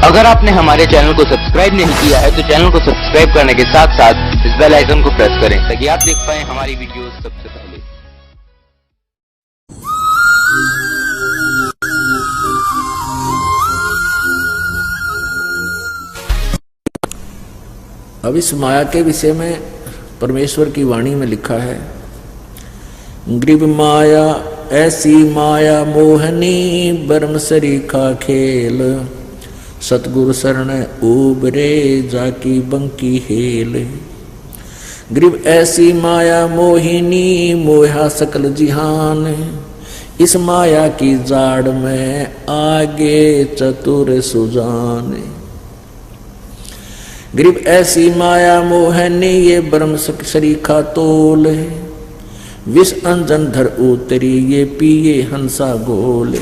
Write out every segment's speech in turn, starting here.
अगर आपने हमारे चैनल को सब्सक्राइब नहीं किया है तो चैनल को सब्सक्राइब करने के साथ साथ इस बेल आइकन को प्रेस करें ताकि आप देख पाएं हमारी वीडियोस सबसे पहले। अब इस माया के विषय में परमेश्वर की वाणी में लिखा है, ग्रीव माया ऐसी माया मोहनी ब्रह्म सरीखा खेल, सतगुरु शरण उबरे जाकी बंकी हेल। ग्रीव ऐसी माया मोहिनी मोहा सकल जिहान, इस माया की जाड़ में आगे चतुर सुजान। ग्रीव ऐसी माया मोहनी ये ब्रह्म सरीखा तोल, विष अंजन धर उतरी ये पिए हंसा गोले।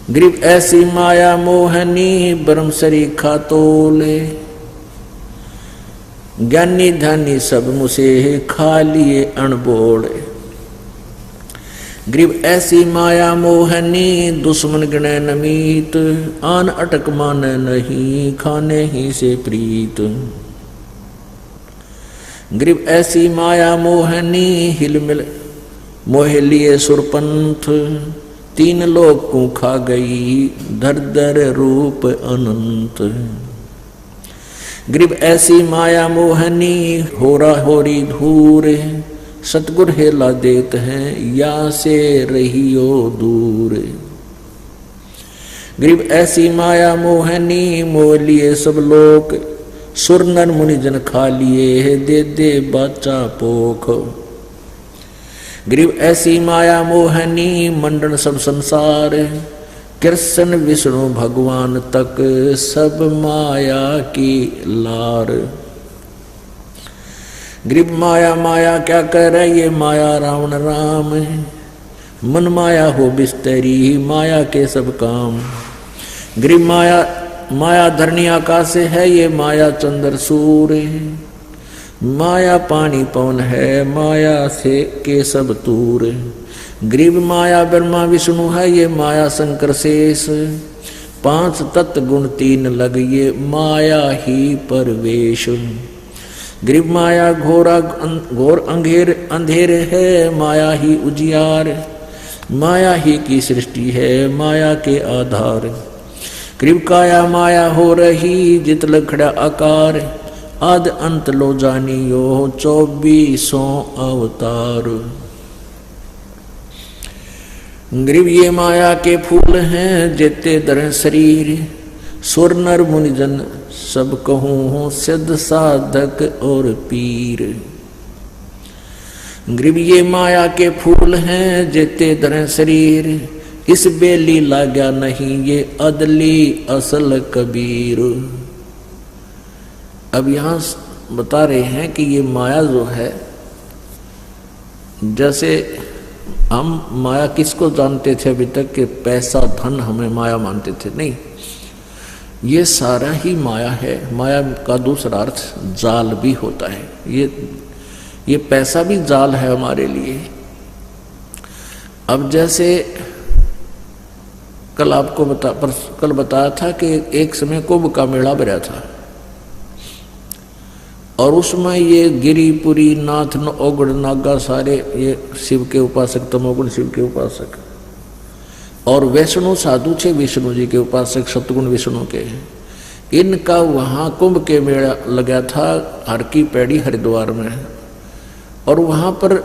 ग्रीव ऐसी माया मोहनी ब्रह्म सरीखा तोले, ज्ञानी ध्यानी सब मुसे खा लिए अणबोड़े। ग्रीव ऐसी माया मोहनी दुश्मन गणे नमीत, आन अटक मान नहीं खाने ही से प्रीत। ग्रीव ऐसी माया मोहनी हिलमिल मोह लिए सुरपंथ, तीन लोक को खा गई धर धर रूप अनंत। ग्रीव ऐसी माया मोहनी होरा होरी धूर, सतगुर हेला देत हैं या से रहियो दूर। ग्रीव ऐसी माया मोहनी मोह लिए सब लोक, सुर नर मुनि जन खा लिए दे दे बाचा पोख। ग्रीव ऐसी माया मोहनी मंडन सब संसार, कृष्ण विष्णु भगवान तक सब माया की लार। ग्रीव माया माया क्या करे ये माया रावण राम, मन माया हो बिस्तरी माया के सब काम। ग्रीव माया माया धरनी आकाश है ये माया चंद्र सूर्य, माया पानी पवन है माया से के सब तूर। ग्रीव माया ब्रह्मा विष्णु है ये माया शंकर शेष, पांच तत्व गुण तीन लग ये माया ही परवेश। ग्रीव माया घोर अंधेर है माया ही उजियार, माया ही की सृष्टि है माया के आधार। ग्रीव काया माया हो रही जित लखड़ा आकार, आद अंत लो जानियो 24 अवतार। ग्रीव ये माया के फूल हैं जेते दर शरीर, सुर नर मुनिजन सब कहूँ सिद्ध साधक और पीर। ग्रीव ये माया के फूल हैं जेते दर शरीर, इस बेली लाग्या नहीं ये अदली असल कबीर। अब यहाँ बता रहे हैं कि ये माया जो है, जैसे हम माया किसको जानते थे अभी तक कि पैसा धन हमें माया मानते थे, नहीं, ये सारा ही माया है। माया का दूसरा अर्थ जाल भी होता है। ये पैसा भी जाल है हमारे लिए। अब जैसे कल आपको कल बताया था कि एक समय कुंभ का मेला भरा था और उसमें ये गिरिपुरी नाथ ओगड़ नागा सारे ये शिव के उपासक, तमोगुण शिव के उपासक, और वैष्णो साधु थे विष्णु जी के उपासक, सतगुण विष्णु के। इनका वहाँ कुंभ के मेला लगा था हर की पैड़ी हरिद्वार में, और वहाँ पर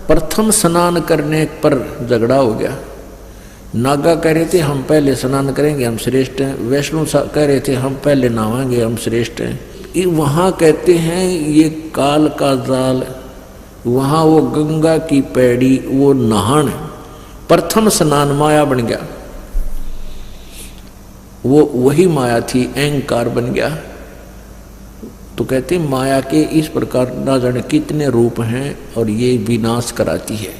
प्रथम स्नान करने पर झगड़ा हो गया। नागा कह रहे थे हम पहले स्नान करेंगे हम श्रेष्ठ हैं, वैष्णो कह रहे थे हम पहले नहाएंगे हम श्रेष्ठ हैं। वहाँ कहते हैं ये काल का जाल, वहाँ वो गंगा की पैड़ी वो नहान प्रथम स्नान माया बन गया, वो वही माया थी, अहंकार बन गया। तो कहते माया के इस प्रकार ना जाने कितने रूप हैं और ये विनाश कराती है।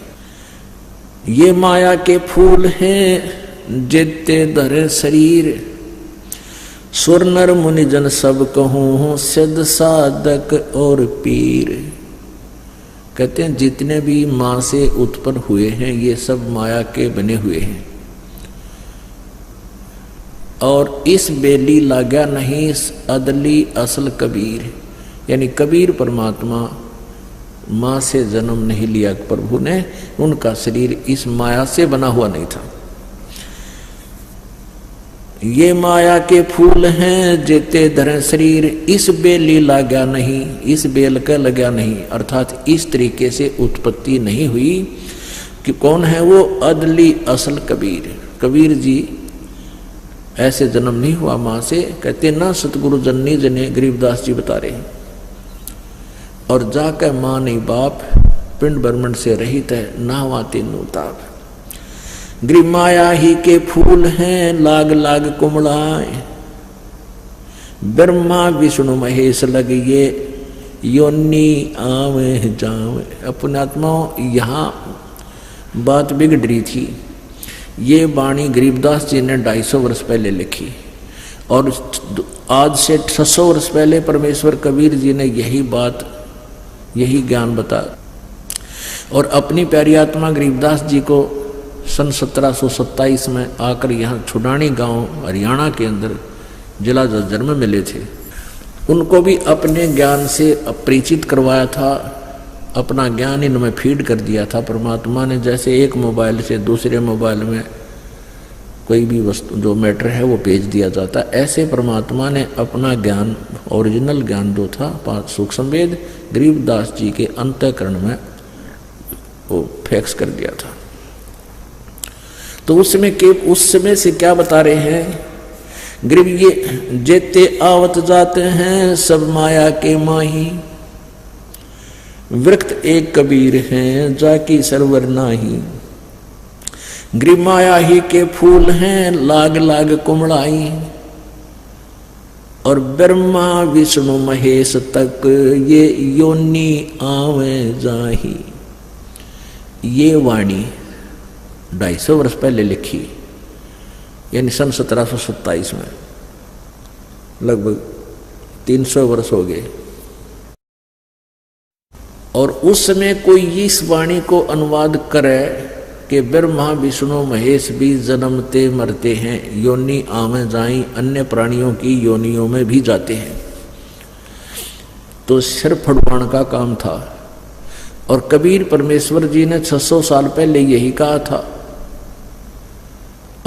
ये माया के फूल हैं जेते धरे शरीर, सुर नर मुनि जन सब कहूँ सिद्ध साधक और पीर। कहते हैं जितने भी माँ से उत्पन्न हुए हैं ये सब माया के बने हुए हैं। और इस बेली लाग्या नहीं अदली असल कबीर, यानी कबीर परमात्मा माँ से जन्म नहीं लिया प्रभु ने, उनका शरीर इस माया से बना हुआ नहीं था। ये माया के फूल हैं जेते धरे शरीर, इस बेली लाग्या नहीं, इस बेल का लगा नहीं, अर्थात इस तरीके से उत्पत्ति नहीं हुई कि कौन है वो अदली असल कबीर। कबीर जी ऐसे जन्म नहीं हुआ माँ से, कहते ना सतगुरु जननी जने, गरीबदास जी बता रहे हैं। और जाकर माँ नहीं बाप, पिंड ब्रह्मंड से रहित है, नहवा तीनों ताप। गृह माया ही के फूल हैं लाग लाग कुमड़ाए, ब्रह्मा विष्णु महेश लग ये योनि आवे जावे। अपने आत्माओं यहाँ बात बिगड़ रही थी। ये वाणी गरीबदास जी ने 250 वर्ष पहले लिखी और आज से 600 वर्ष पहले परमेश्वर कबीर जी ने यही बात, यही ज्ञान बता। और अपनी प्यारी आत्मा गरीबदास जी को सन 1727 में आकर यहाँ छुडानी गांव हरियाणा के अंदर जिला झज्जर में मिले थे। उनको भी अपने ज्ञान से अपरिचित करवाया था, अपना ज्ञान इनमें फीड कर दिया था परमात्मा ने। जैसे एक मोबाइल से दूसरे मोबाइल में कोई भी वस्तु जो मैटर है वो भेज दिया जाता, ऐसे परमात्मा ने अपना ज्ञान, ओरिजिनल ज्ञान जो था 5 सूक्ष्म वेद, गरीबदास जी के अंतःकरण में वो फैक्स कर दिया था। तो उस समय से क्या बता रहे हैं, गरीब ये जेते आवत जाते हैं सब माया के माही, वृक्त एक कबीर हैं जाकी सरवर नाही, गृह माया ही के फूल हैं लाग लाग कुमड़ाई, और ब्रह्मा विष्णु महेश तक ये योनि आवे जाही। ये वाणी 250 वर्ष पहले लिखी, यानी सन 1727 में, लगभग 300 वर्ष हो गए। और उस समय कोई इस वाणी को अनुवाद करे कि ब्रह्मा विष्णु महेश भी जन्मते मरते हैं, योनि आवे जाई, अन्य प्राणियों की योनियों में भी जाते हैं, तो सिर फड़वाण का काम था। और कबीर परमेश्वर जी ने 600 साल पहले यही कहा था,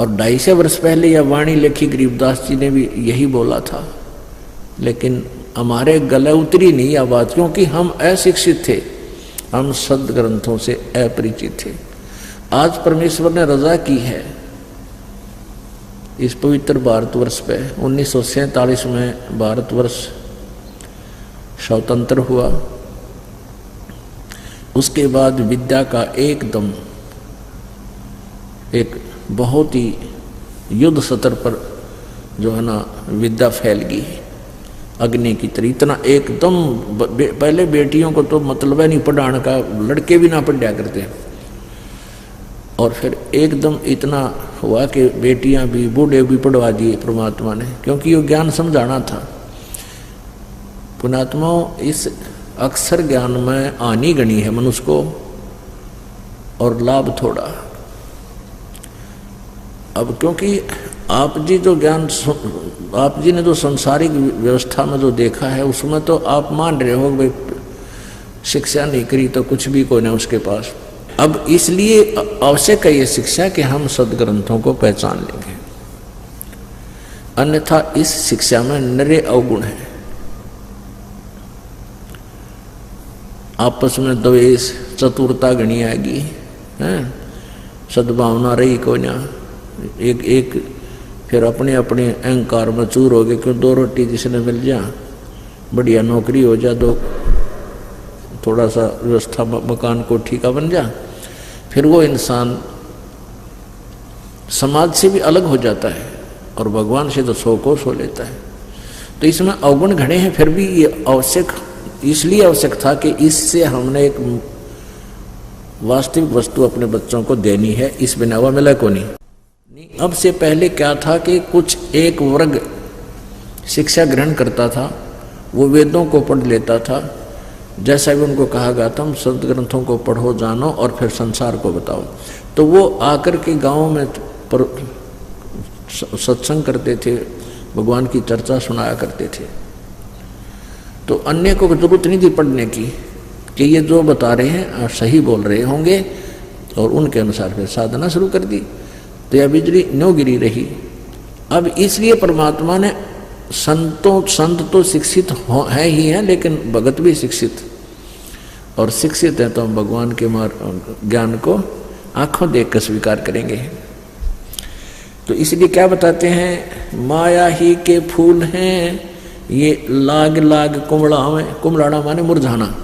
और 250 वर्ष पहले यह वाणी लिखी गरीबदास जी ने भी यही बोला था। लेकिन हमारे गले उतरी नहीं यह बात, क्योंकि हम अशिक्षित थे, हम सदग्रंथों से अपरिचित थे। आज परमेश्वर ने रजा की है इस पवित्र भारतवर्ष पे। 1947 में भारतवर्ष स्वतंत्र हुआ। उसके बाद विद्या का एकदम एक बहुत ही युद्ध स्तर पर जो है ना विद्या फैल गई अग्नि की तरह। इतना एकदम पहले बेटियों को तो मतलब है नहीं पढ़ाने का, लड़के भी ना पढ़ा करते, और फिर एकदम इतना हुआ कि बेटियां भी बूढ़े भी पढ़वा दिए परमात्मा ने, क्योंकि ये ज्ञान समझाना था। पुणात्मा इस अक्षर ज्ञान में हानि गणी है मनुष्य को और लाभ थोड़ा। अब क्योंकि आप जी जो ज्ञान, आप जी ने जो संसारिक व्यवस्था में जो देखा है उसमें तो आप मान रहे हो भाई शिक्षा नहीं करी तो कुछ भी कोई ना उसके पास। अब इसलिए आवश्यक है ये शिक्षा कि हम सदग्रंथों को पहचान लेंगे, अन्यथा इस शिक्षा में निरे अवगुण है। आपस में द्वेष चतुरता गणी आएगी, हैं, सद्भावना रही कोई ना, एक फिर अपने अपने अहंकार में चूर हो गए। क्यों 2 रोटी जिसने मिल जा, बढ़िया नौकरी हो जा, दो थोड़ा सा व्यवस्था मकान को ठीका बन जा, फिर वो इंसान समाज से भी अलग हो जाता है और भगवान से तो 100 कोस हो लेता है। तो इसमें अवगुण घड़े हैं, फिर भी ये आवश्यक, इसलिए आवश्यक था कि इससे हमने एक वास्तविक वस्तु अपने बच्चों को देनी है, इस बिना हुआ मिला को नहीं। अब से पहले क्या था कि कुछ एक वर्ग शिक्षा ग्रहण करता था, वो वेदों को पढ़ लेता था, जैसा भी उनको कहा गया था, हम संत ग्रंथों को पढ़ो जानो और फिर संसार को बताओ। तो वो आकर के गाँव में सत्संग करते थे, भगवान की चर्चा सुनाया करते थे। तो अन्य को जरूरत नहीं थी पढ़ने की कि ये जो बता रहे हैं सही बोल रहे होंगे, और उनके अनुसार फिर साधना शुरू कर दी। तो यह बिजली न्यों गिरी रही। अब इसलिए परमात्मा ने संत तो शिक्षित है ही हैं, लेकिन भगत भी शिक्षित, और शिक्षित है तो हम भगवान के ज्ञान को आंखों देख कर स्वीकार करेंगे। तो इसलिए क्या बताते हैं, माया ही के फूल हैं ये लाग लाग कुमड़ाना माने मुरझाना।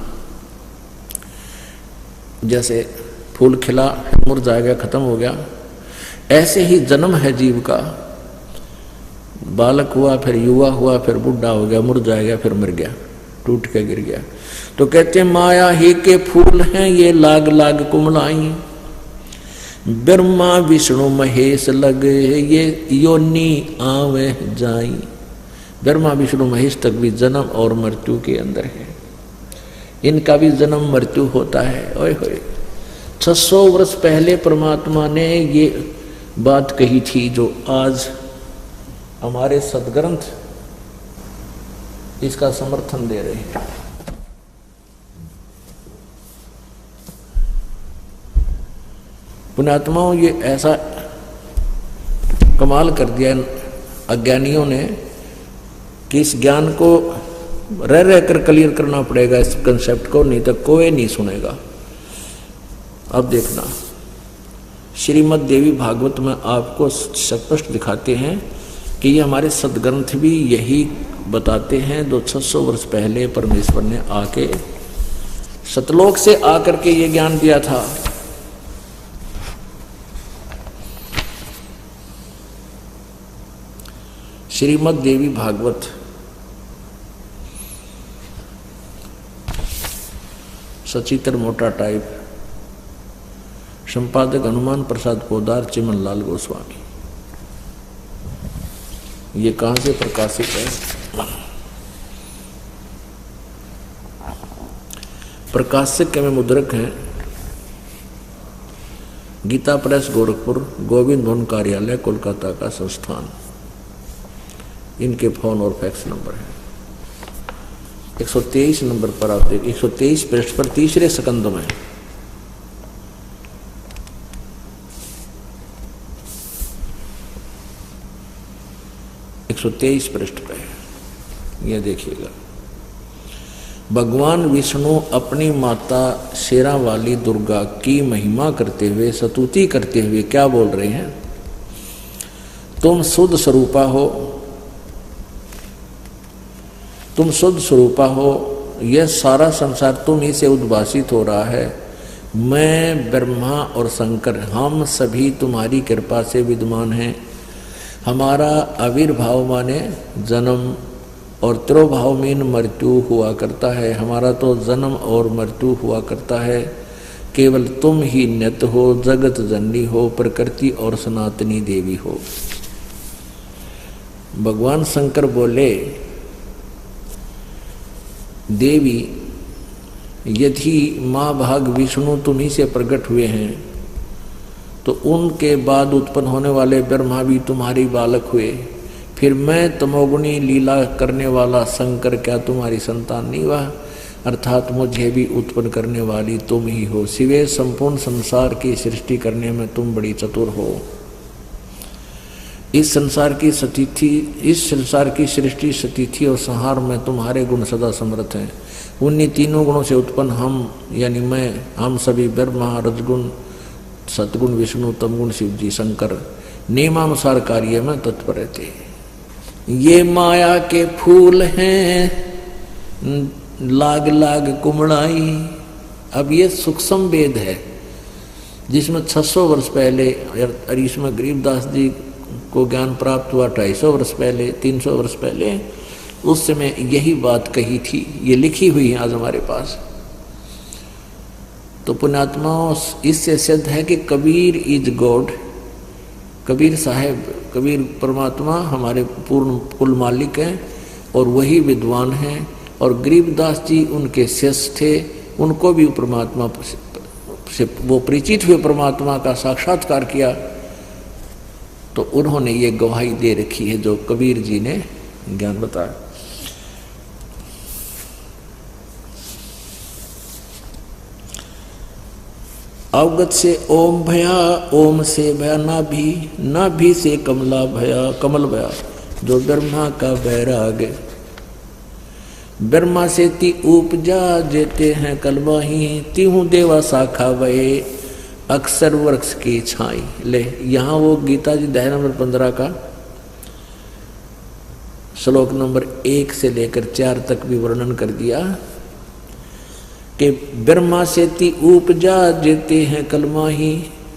जैसे फूल खिला मुरझाएगा, खत्म हो गया, ऐसे ही जन्म है जीव का। बालक हुआ, फिर युवा हुआ, फिर बुढ़ा हो गया, मुरझाएगा, फिर मर गया, टूट के गिर गया। तो कहते हैं माया ही के फूल हैं ये लाग लाग कुमड़ाई, ब्रह्मा विष्णु महेश लगे ये योनि आवे जाई। ब्रह्मा विष्णु महेश तक भी जन्म और मृत्यु के अंदर है, इनका भी जन्म मृत्यु होता है। ओए होए, 600 वर्ष पहले परमात्मा ने ये बात कही थी, जो आज हमारे सदग्रंथ इसका समर्थन दे रहे हैं। पुण्यात्माओं, ये ऐसा कमाल कर दिया अज्ञानियों ने कि इस ज्ञान को रह रह कर क्लियर करना पड़ेगा, इस कंसेप्ट को, नहीं तो कोई नहीं सुनेगा। अब देखना, श्रीमद् देवी भागवत में आपको स्पष्ट दिखाते हैं कि ये हमारे सदग्रंथ भी यही बताते हैं, जो 600 वर्ष पहले परमेश्वर ने आके सतलोक से आकर के ये ज्ञान दिया था। श्रीमद् देवी भागवत सचित्र मोटा टाइप, संपादक हनुमान प्रसाद पोदार, चिमन लाल गोस्वामी। ये कहाँ से प्रकाशित है? प्रकाशक में मुद्रक हैं गीता प्रेस गोरखपुर, गोविंद भवन कार्यालय कोलकाता का संस्थान। इनके फोन और फैक्स नंबर है। 123 नंबर पर आप देखिए, 123 पृष्ठ पर तीसरे स्कंद में 123 पृष्ठ पे यह देखिएगा। भगवान विष्णु अपनी माता शेरा वाली दुर्गा की महिमा करते हुए, स्तुति करते हुए क्या बोल रहे हैं? तुम शुद्ध स्वरूपा हो, तुम शुद्ध स्वरूपा हो, यह सारा संसार तुम ही से उद्भासित हो रहा है। मैं, ब्रह्मा और शंकर, हम सभी तुम्हारी कृपा से विद्यमान हैं। हमारा आविर्भाव माने जन्म और तिरोभाव में मृत्यु हुआ करता है। हमारा तो जन्म और मृत्यु हुआ करता है। केवल तुम ही नित्य हो, जगत जननी हो, प्रकृति और सनातनी देवी हो। भगवान शंकर बोले, देवी, यदि माँ भाग विष्णु तुम्ही से प्रकट हुए हैं तो उनके बाद उत्पन्न होने वाले ब्रह्मा भी तुम्हारी बालक हुए। फिर मैं तमोगुणी लीला करने वाला शंकर क्या तुम्हारी संतान नहीं हुआ? अर्थात मुझे भी उत्पन्न करने वाली तुम ही हो। सिवे संपूर्ण संसार की सृष्टि करने में तुम बड़ी चतुर हो। इस संसार की सृष्टि, स्थिति और संहार में तुम्हारे गुण सदा समर्थ हैं। उन्हीं तीनों गुणों से उत्पन्न हम, यानी मैं, हम सभी ब्रह्मा, रजगुण, सतगुण विष्णु, तमगुण शिव जी, शंकर नियमानुसार कार्य में तत्पर रहते हैं। ये माया के फूल हैं लाग लाग कुमड़ाई। अब ये सूक्ष्म वेद है जिसमें 600 वर्ष पहले, और इसमें गरीबदास जी को ज्ञान प्राप्त हुआ 250 वर्ष पहले, 300 वर्ष पहले। उस समय यही बात कही थी, ये लिखी हुई है आज हमारे पास। तो पुण्यात्माओं, इससे सिद्ध है कि कबीर इज गॉड। कबीर साहेब, कबीर परमात्मा हमारे पूर्ण कुल मालिक हैं और वही विद्वान हैं। और गरीबदास जी उनके शिष्य थे, उनको भी परमात्मा से वो परिचित हुए, परमात्मा का साक्षात्कार किया। तो उन्होंने ये गवाही दे रखी है जो कबीर जी ने ज्ञान बताया। अवगत से ओम भया, ओम से भया नाभि, नाभि से कमला भया, कमल भया जो ब्रह्मा का बैराग, ब्रह्मा से ती उपजा जेते हैं कलमाही, तिहु देवा शाखा वये अक्सर वृक्ष की छाई। ले यहाँ वो गीता जी अध्याय नंबर 15 का श्लोक नंबर 1 से लेकर 4 तक भी वर्णन कर दिया कि ब्रह्मा से ती उपजा जेते हैं कलमाही,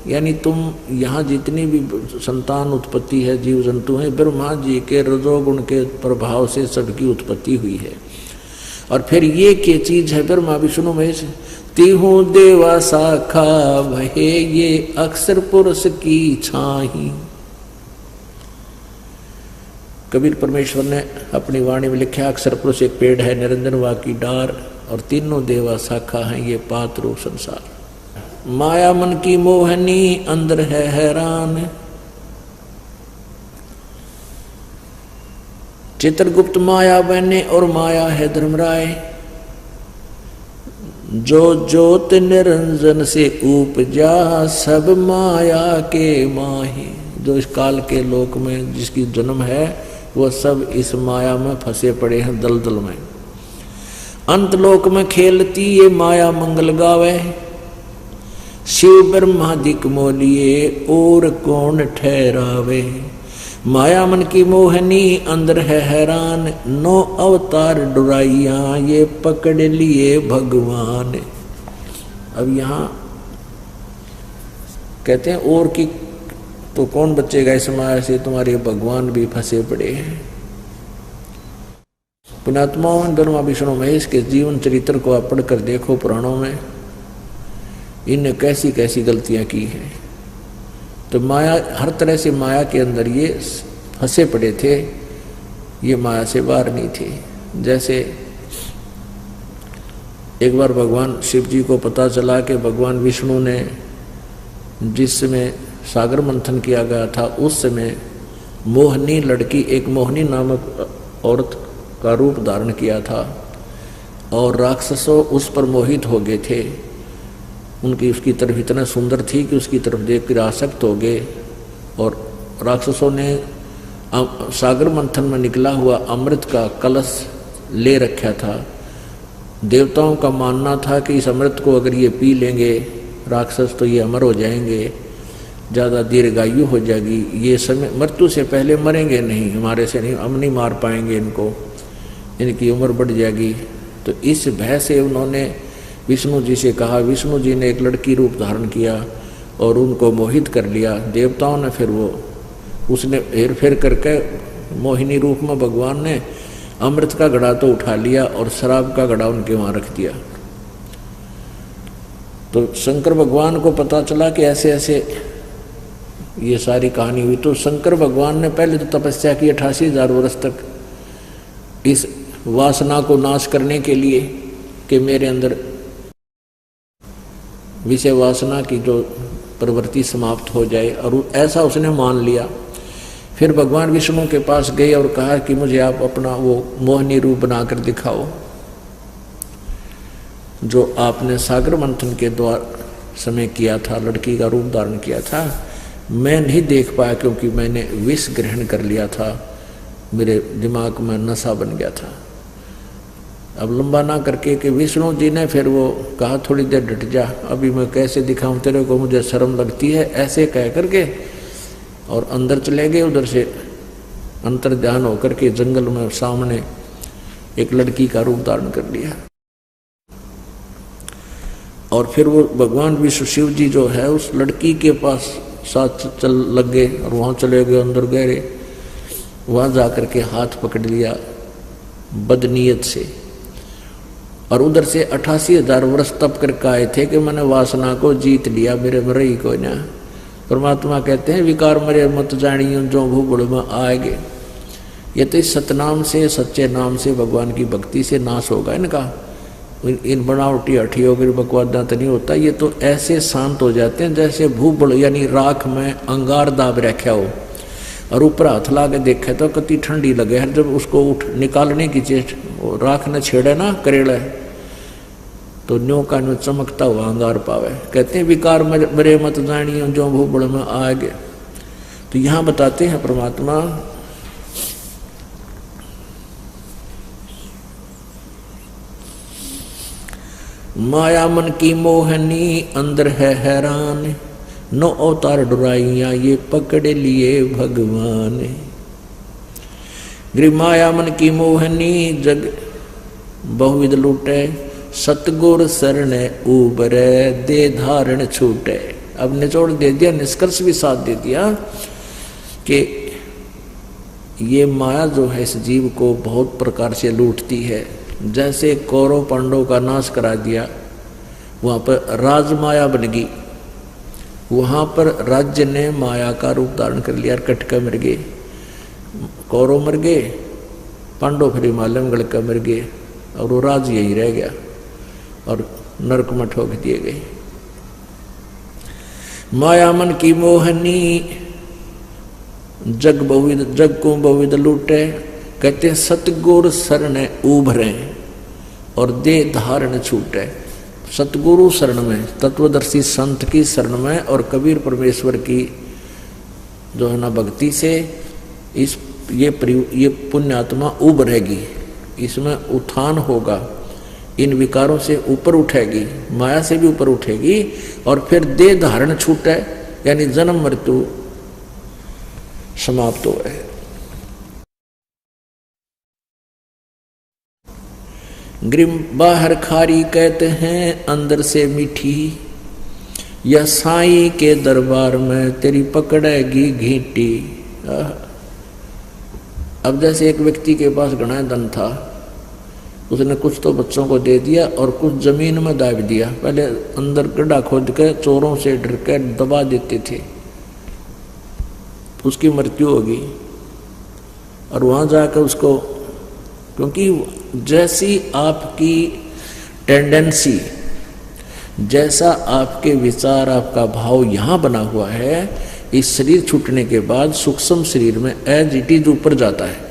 यानी तुम यहाँ जितनी भी संतान उत्पत्ति है, जीव जंतु हैं, ब्रह्मा जी के रजोगुण के प्रभाव से सबकी उत्पत्ति हुई है। और फिर ये क्या चीज है ब्रह्मा विष्णु महेश, तिहु देवा शाखा वहे ये अक्षर पुरुष की छाही। कबीर परमेश्वर ने अपनी वाणी में लिखा, अक्षर पुरुष एक पेड़ है, निरंजन वा की डार, और तीनों देवा शाखा हैं ये पात रूप संसार। माया मन की मोहनी अंदर है हैरान, चित्रगुप्त माया बने और माया है धर्मराय, जो ज्योत निरंजन से उपजा सब माया के माही। जो इस काल के लोक में जिसकी जन्म है वो सब इस माया में फंसे पड़े हैं दलदल में। अंत लोक में खेलती ये माया मंगल गावे, शिव ब्रह्मादिक मोलिए और कौन ठहरावे। माया मन की मोहनी अंदर है हैरान, 9 अवतार डुराइया ये पकड़ लिए भगवान। अब यहाँ कहते हैं और कि तो कौन बचेगा इस माया से, तुम्हारे भगवान भी फंसे पड़े हैं। पुण्यात्माओं ब्रह्मा विष्णु महेश के जीवन चरित्र को आप पढ़कर देखो पुराणों में, इनने कैसी कैसी गलतियां की हैं। तो माया हर तरह से माया के अंदर ये फंसे पड़े थे, ये माया से बाहर नहीं थे। जैसे एक बार भगवान शिव जी को पता चला कि भगवान विष्णु ने जिस समय सागर मंथन किया गया था उस समय मोहनी लड़की, एक मोहनी नामक औरत का रूप धारण किया था और राक्षसों उस पर मोहित हो गए थे। उनकी उसकी तरफ इतना सुंदर थी कि उसकी तरफ देखकर आसक्त हो गए और राक्षसों ने सागर मंथन में निकला हुआ अमृत का कलश ले रखा था। देवताओं का मानना था कि इस अमृत को अगर ये पी लेंगे राक्षस तो ये अमर हो जाएंगे, ज़्यादा दीर्घायु हो जाएगी, ये समय मृत्यु से पहले मरेंगे नहीं, हमारे से नहीं, हम नहीं मार पाएंगे इनको, इनकी उम्र बढ़ जाएगी। तो इस भय से उन्होंने विष्णु जी से कहा। विष्णु जी ने एक लड़की रूप धारण किया और उनको मोहित कर लिया। देवताओं ने फिर वो उसने हेर फेर करके मोहिनी रूप में भगवान ने अमृत का घड़ा तो उठा लिया और शराब का घड़ा उनके वहाँ रख दिया। तो शंकर भगवान को पता चला कि ऐसे ऐसे ये सारी कहानी हुई। तो शंकर भगवान ने पहले तो तपस्या की 88,000 वर्ष तक इस वासना को नाश करने के लिए कि मेरे अंदर विषय वासना की जो प्रवृत्ति समाप्त हो जाए, और ऐसा उसने मान लिया। फिर भगवान विष्णु के पास गए और कहा कि मुझे आप अपना वो मोहनी रूप बनाकर दिखाओ जो आपने सागर मंथन के द्वारा समय किया था, लड़की का रूप धारण किया था। मैं नहीं देख पाया क्योंकि मैंने विष ग्रहण कर लिया था, मेरे दिमाग में नशा बन गया था। अब लंबा ना करके कि विष्णु जी ने फिर वो कहा थोड़ी देर डट जा, अभी मैं कैसे दिखाऊं तेरे को, मुझे शर्म लगती है, ऐसे कह करके और अंदर चले गए। उधर से अंतर ध्यान होकर के जंगल में सामने एक लड़की का रूप धारण कर लिया। और फिर वो भगवान विष्णु शिव जी जो है उस लड़की के पास साथ चल लग गए और वहाँ चले गए, अंदर गए। वहाँ जा कर के हाथ पकड़ लिया बदनीयत से, और उधर से 88,000 वर्ष तप करके आए थे कि मैंने वासना को जीत लिया, मेरे में रही कोई ना। परमात्मा कहते हैं विकार मरे मत जानियो जो भूबुड़ में आएगे। ये तो इस सतनाम से, सच्चे नाम से, भगवान की भक्ति से नाश होगा इनका। इन बनावटी हठियों की बकवादा तो नहीं होता। ये तो ऐसे शांत हो जाते हैं जैसे भूबुड़ यानी राख में अंगार दाब रखा हो, और ऊपर हाथ ला के देखे तो कति ठंडी लगे है। जब उसको उठ निकालने की चीज राख न छेड़े ना करेड़ा तो न्यो का न्यो चमकता हुआ अंगार पावे। कहते हैं विकार मरे मत जानियो जो भूबड़ में आ गए। तो यहां बताते हैं परमात्मा माया मन की मोहनी अंदर है हैरान, नो अवतार डुराइया ये पकड़ लिए भगवान। गृह माया मन की मोहनी जग बहुविध लूटे, सतगुर शरण उबरे दे धारण छूटे। अब निचोड़ दे दिया, निष्कर्ष भी साथ दे दिया कि ये माया जो है इस जीव को बहुत प्रकार से लूटती है। जैसे कौरव पांडव का नाश करा दिया, वहाँ पर राजमाया बन गई, वहाँ पर राज्य ने माया का रूप धारण कर लिया। कटका मर गए, कौरव मर गए, पांडव फिर हिमालय में गड़का मर गए और वो राज यही रह गया और नरक में ठोक दिए गए। माया मन की मोहनी जग को बहुविध लूटे। कहते हैं सतगुरु शरण उभरे और दे धारण छूटे। सतगुरु शरण में, तत्वदर्शी संत की शरण में और कबीर परमेश्वर की जो है ना भक्ति से ये पुण्यात्मा उभरेगी, इसमें उत्थान होगा, इन विकारों से ऊपर उठेगी, माया से भी ऊपर उठेगी और फिर दे धारण छूटे यानी जन्म मृत्यु समाप्त हो है। ग्रीम बाहर खारी कहते हैं अंदर से मीठी, या साईं के दरबार में तेरी पकड़ेगी घींटी। अब जैसे एक व्यक्ति के पास घना धन था, उसने कुछ तो बच्चों को दे दिया और कुछ जमीन में दाब दिया। पहले अंदर गड्ढा खोद के चोरों से डर के दबा देते थे, उसकी मृत्यु होगी। और वहाँ जाकर उसको, क्योंकि जैसी आपकी टेंडेंसी, जैसा आपके विचार, आपका भाव यहाँ बना हुआ है, इस शरीर छूटने के बाद सूक्ष्म शरीर में एज इट इज ऊपर जाता है।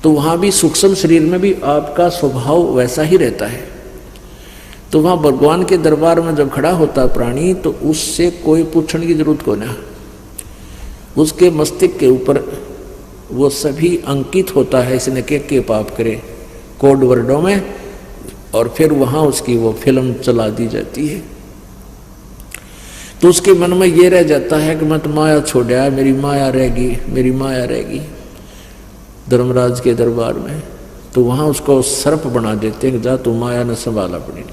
तो वहाँ भी सूक्ष्म शरीर में भी आपका स्वभाव वैसा ही रहता है। तो वहाँ भगवान के दरबार में जब खड़ा होता प्राणी, तो उससे कोई पूछने की जरूरत को ना, उसके मस्तिष्क के ऊपर वो सभी अंकित होता है, इसने के पाप करे कोड वर्डों में, और फिर वहाँ उसकी वो फिल्म चला दी जाती है। तो उसके मन में ये रह जाता है कि मत माया छोड़ा, मेरी माया रहेगी, मेरी माया रहेगी। धर्मराज के दरबार में तो वहाँ उसको सर्प बना देते हैं कि जा तू माया न संभाला पड़ी।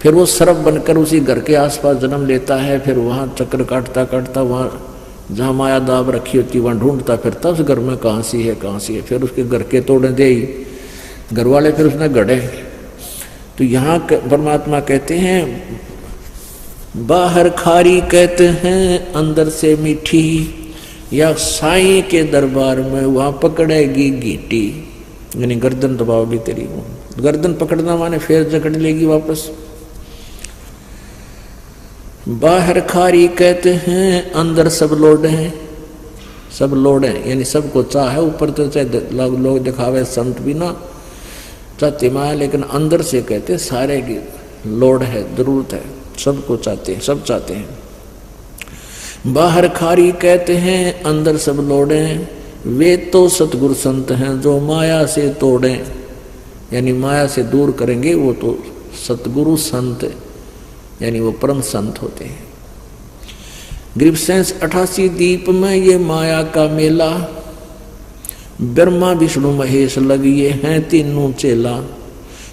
फिर वो सर्प बनकर उसी घर के आसपास जन्म लेता है। फिर वहाँ चक्कर काटता काटता वहाँ जहाँ माया दाब रखी होती वहाँ ढूंढता फिरता उस घर में कहाँ सी है, कहाँ सी है। फिर उसके घर के तोड़े दे ही घर वाले फिर उसने गढ़े। तो यहाँ परमात्मा कहते हैं बाहर खारी कहते हैं अंदर से मीठी, या साईं के दरबार में वहाँ पकड़ेगी गीटी, यानी गर्दन दबाओगी तेरी। गर्दन पकड़ना माने फिर जकड़ लेगी वापस। बाहर खारी कहते हैं अंदर सब लोड हैं, सब लोड हैं यानी सबको चाह है। ऊपर तो चाहे लोग दिखावे संत भी ना चाहते माया, लेकिन अंदर से कहते सारे की लोड है, जरूरत है, सबको चाहते हैं, सब चाहते हैं। बाहर खारी कहते हैं अंदर सब लोडे, वे तो सतगुरु संत हैं जो माया से तोड़े, यानी माया से दूर करेंगे वो तो सतगुरु संत यानी वो परम संत होते हैं। ग्रीवसेंस 88 दीप में ये माया का मेला, ब्रह्मा विष्णु महेश लगिए हैं तीनों चेला,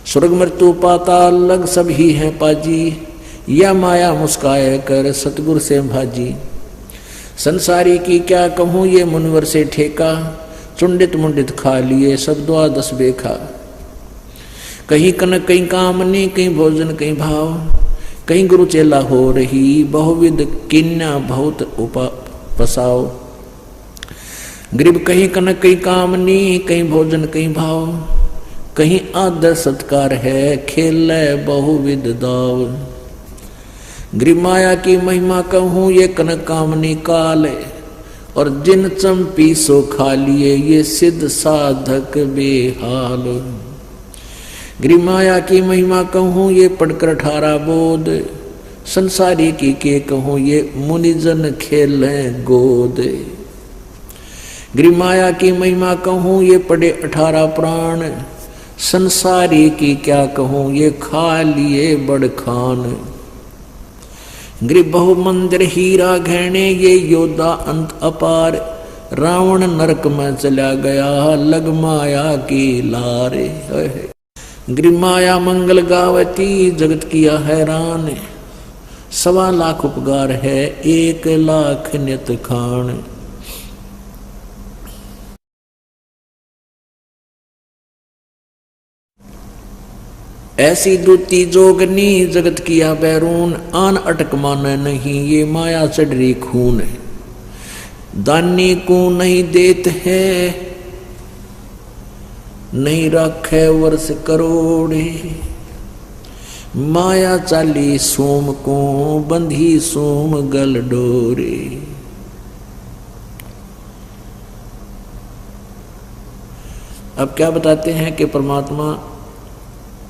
स्वर्ग मृत्यु पाताल लग सब ही हैं पाजी, या माया मुस्काए कर सतगुरु से भाजी। संसारी की क्या कहूँ ये मुनवर से ठेका, चुंडित मुंडित खा लिए सब द्वादश बेखा। कहीं कनक कहीं कामनी कहीं भोजन कहीं भाव, कहीं गुरु चेला हो रही बहुविध किन्या बहुत उपसाओ। गरीब कहीं कनक कहीं कामनी कहीं भोजन कहीं भाव, कहीं आदर सत्कार है खेल बहुविध दाव। गरीब माया की महिमा कहूँ ये कनक कामनी काल, और जिन चंपी सो खा लिए ये सिद्ध साधक बेहाल। गिरिमाया की महिमा कहूँ ये पढ़कर 18 बोध, संसारी की के कहूँ ये मुनिजन खेलें गोद। गिरिमाया की महिमा कहूँ ये पढ़े 18 पुराण, संसारी की क्या कहूँ ये खा लिए बड़ खान। गिरि बहु मंदिर हीरा गहने ये योद्धा अंत अपार, रावण नरक में चला गया लग माया की लारे। गिरि माया मंगल गावती जगत किया हैरान, 1.25 लाख उपकार है 1 लाख नित खान। ऐसी दूती जोगनी जगत किया बैरून, आन अटक माने नहीं ये माया चढ़ी खून। दानी को नहीं देत है नहीं रखे वर्ष करोड़े, माया चाली सोम को बंधी सोम गल डोरे। अब क्या बताते हैं कि परमात्मा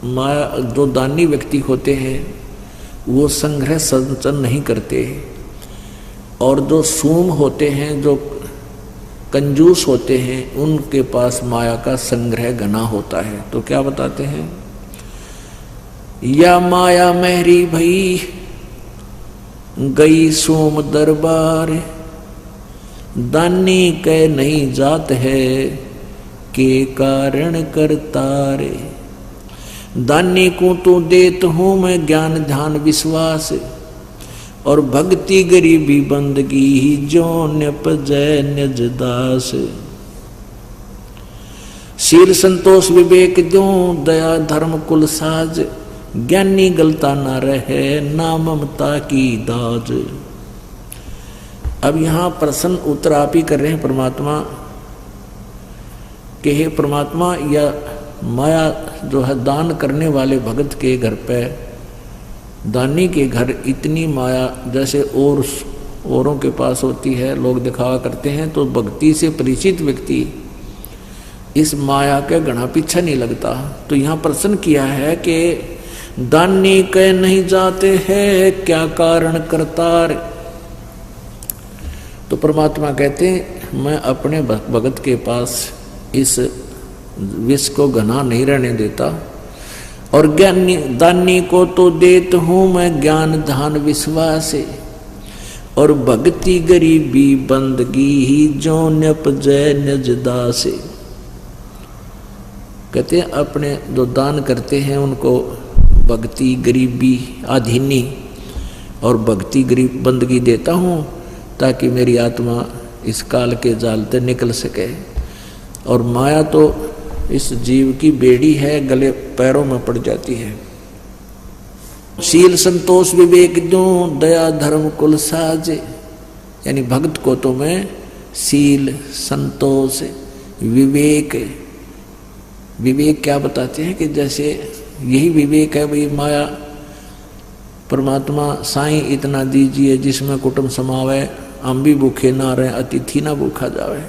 माया जो दानी व्यक्ति होते हैं वो संग्रह संचन नहीं करते, और जो सूम होते हैं जो कंजूस होते हैं उनके पास माया का संग्रह घना होता है। तो क्या बताते हैं, या माया मेहरी भई गई सोम दरबार, दानी के नहीं जात है के कारण करतारे। दानी को तो देत हूँ मैं ज्ञान ध्यान विश्वास, और भक्ति गरीबी बंदगी जो न्यपजय निज दास। शील संतोष विवेक जो दया धर्म कुल साज, ज्ञानी गलता न रहे ना ममता की दाज। अब यहाँ प्रश्न उत्तर आप ही कर रहे हैं परमात्मा कि हे परमात्मा, या माया जो है दान करने वाले भगत के घर पे, दानी के घर इतनी माया जैसे औरों के पास होती है, लोग दिखावा करते हैं, तो भक्ति से परिचित व्यक्ति इस माया के घना पीछा नहीं लगता। तो यहाँ प्रश्न किया है कि दानी के नहीं जाते हैं क्या कारण करतार। तो परमात्मा कहते हैं मैं अपने भगत के पास इस विष को घना नहीं रहने देता, और ज्ञानी दानी को तो देत हूँ मैं ज्ञान ध्यान विश्वास, और भक्ति गरीबी बंदगी ही जो न्यपजय निज दास। कहते हैं अपने जो दान करते हैं उनको भक्ति गरीबी आधीनी और भक्ति गरीब बंदगी देता हूँ, ताकि मेरी आत्मा इस काल के जाल से निकल सके। और माया तो इस जीव की बेड़ी है, गले पैरों में पड़ जाती है। शील संतोष विवेक जो दया धर्म कुल साज, यानी भक्त को तो मैं शील संतोष विवेक, विवेक क्या बताते हैं कि जैसे यही विवेक है भाई, माया परमात्मा साईं इतना दीजिए जिसमें कुटुंब समावे, हम भी भूखे ना रहे अतिथि ना भूखा जावे।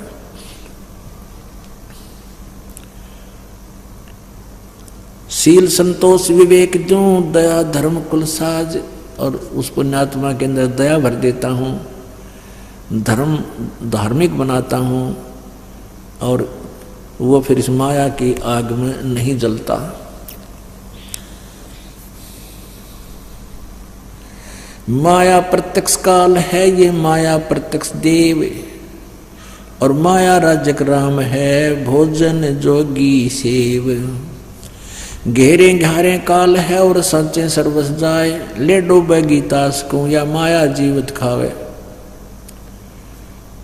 शील संतोष विवेक जो दया धर्म कुल साज, और उस पुण्यात्मा के अंदर दया भर देता हूँ, धर्म धार्मिक बनाता हूँ, और वो फिर इस माया की आग में नहीं जलता। माया प्रत्यक्ष काल है ये माया प्रत्यक्ष देव, और माया राजक राम है भोजन जोगी सेव। घेरे घारे काल है और सच्चे सर्वस जाए, ले डूबे गीतास को या माया जीवित खावे।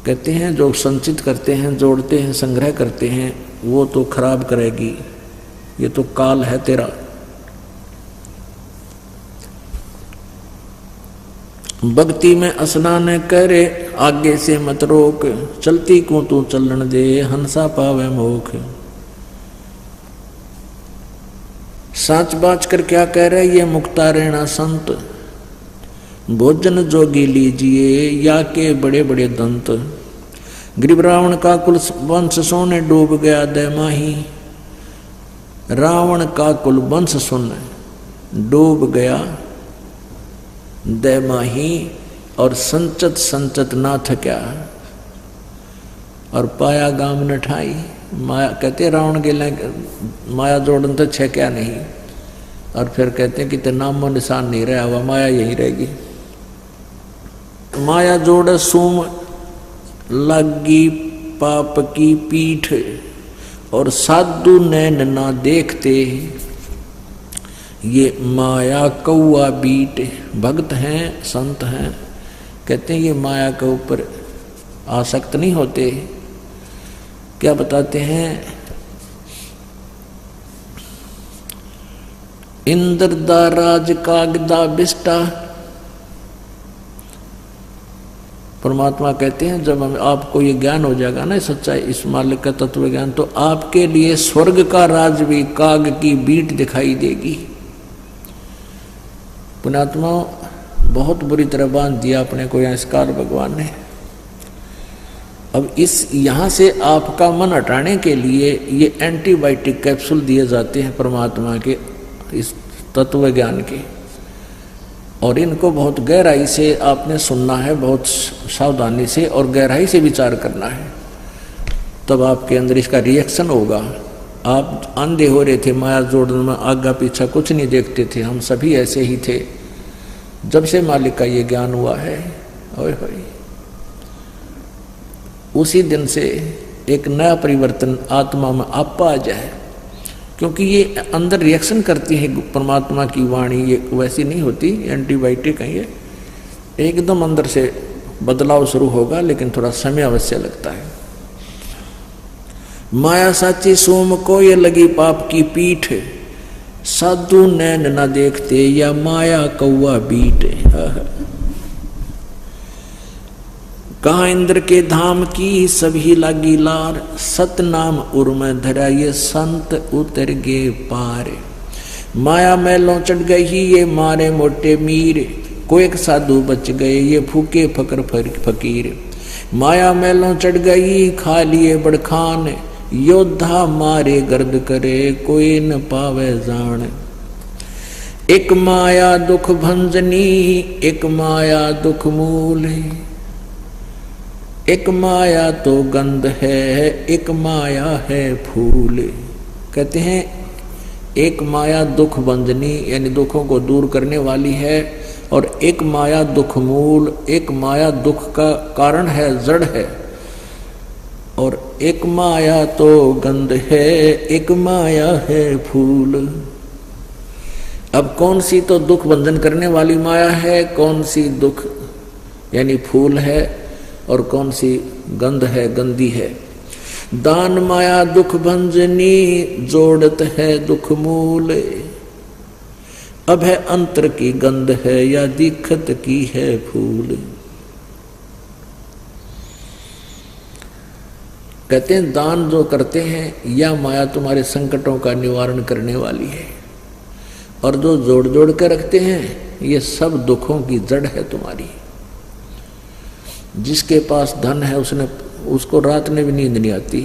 कहते हैं जो संचित करते हैं, जोड़ते हैं, संग्रह करते हैं, वो तो खराब करेगी, ये तो काल है तेरा। भक्ति में स्नान करे आगे से मत रोक, चलती को तू चलन दे हंसा पावे मोख। साच बाच कर क्या कह रहे ये मुक्ता रहना संत, भोजन जोगी लीजिए या के बड़े बड़े दंत। ग्रीव रावण का कुल वंश सोने डूब गया दैमाही। रावण का कुल वंश सुन डूब गया दैमाही, और संचत संचत ना थक्या और पाया गाम न ठाई। माया कहते रावण के लिए माया जोड़न तो छे क्या नहीं, और फिर कहते हैं कि ते नामो निशान नहीं रहा हुआ, माया यही रहेगी। माया जोड़ सूम लगी पाप की पीठ, और साधु नैन ना देखते ये माया कौआ बीट। भक्त हैं संत हैं, कहते हैं ये माया के ऊपर आसक्त नहीं होते। क्या बताते हैं, इंद्र दा राज कागदा बिस्टा। परमात्मा कहते हैं जब आपको ये ज्ञान हो जाएगा ना सच्चाई, इस मालिक का तत्व ज्ञान, तो आपके लिए स्वर्ग का राज भी काग की बीट दिखाई देगी। पुण्यात्मा बहुत बुरी तरह बांध दिया अपने को यहाँ इसकार भगवान ने। अब इस यहाँ से आपका मन हटाने के लिए ये एंटीबायोटिक कैप्सूल दिए जाते हैं परमात्मा के इस तत्व ज्ञान के, और इनको बहुत गहराई से आपने सुनना है, बहुत सावधानी से और गहराई से विचार करना है, तब आपके अंदर इसका रिएक्शन होगा। आप अंधे हो रहे थे माया जोड़ने में, आगे पीछा कुछ नहीं देखते थे, हम सभी ऐसे ही थे। जब से मालिक का ये ज्ञान हुआ है, ओए होए, उसी दिन से एक नया परिवर्तन आत्मा में आपा आ जाए, क्योंकि ये अंदर रिएक्शन करती है परमात्मा की वाणी, ये वैसी नहीं होती एंटीबायोटिक है, ये एकदम अंदर से बदलाव शुरू होगा, लेकिन थोड़ा समय अवश्य लगता है। माया साची सोम को ये लगी पाप की पीठ, साधु नैन न देखते या माया कौआ बीट। कहा इंद्र के धाम की सभी लागी लार, सतनाम उर्म धरा ये संत उतर गे पार। माया मैलों चढ़ गई ये मारे मोटे मीर, को एक साधु बच गए ये फूके फकर फकीर। माया मैलों चढ़ गई खा लिए बड़खान, योद्धा मारे गर्द करे कोई न पावे जान। एक माया दुख भंजनी एक माया दुख मूल, एक माया तो गंध है एक माया है फूल। कहते हैं एक माया दुख भंजनी यानी दुखों को दूर करने वाली है, और एक माया दुख मूल, एक माया दुख का कारण है, जड़ है, और एक माया तो गंध है एक माया है फूल। अब कौन सी तो दुख बंधन करने वाली माया है, कौन सी दुख यानी फूल है, और कौन सी गंध है, गंदी है। दान माया दुख भंजनी जोड़त है दुख मूल, अब है अंतर की गंध है या दिखत की है फूल। कहते हैं दान जो करते हैं या माया तुम्हारे संकटों का निवारण करने वाली है, और जो जोड़ जोड़ के रखते हैं ये सब दुखों की जड़ है तुम्हारी। जिसके पास धन है उसको रात में भी नींद नहीं आती,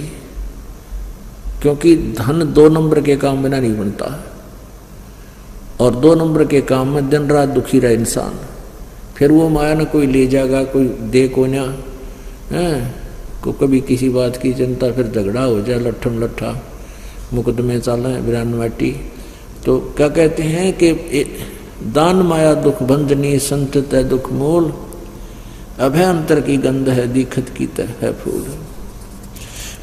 क्योंकि धन 2 नंबर के काम बिना नहीं बनता, और 2 नंबर के काम में दिन रात दुखी रहे इंसान। फिर वो माया न कोई ले जाएगा, कोई दे को ना को कभी किसी बात की चिंता, फिर झगड़ा हो जाए, लट्ठम लट्ठा मुकदमे चाले बिरान माटी। तो क्या कहते हैं कि दान माया दुख भंजनी संतत है दुख मूल, अभय अंतर की गंध है दिखत की तरह है फूल।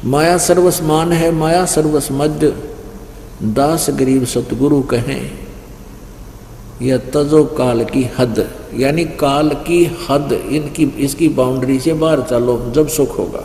माया सर्वस्मान है माया सर्वस मध्य, दास गरीब सतगुरु कहें यह तजो काल की हद, यानी काल की हद, इसकी बाउंड्री से बाहर चलो जब सुख होगा।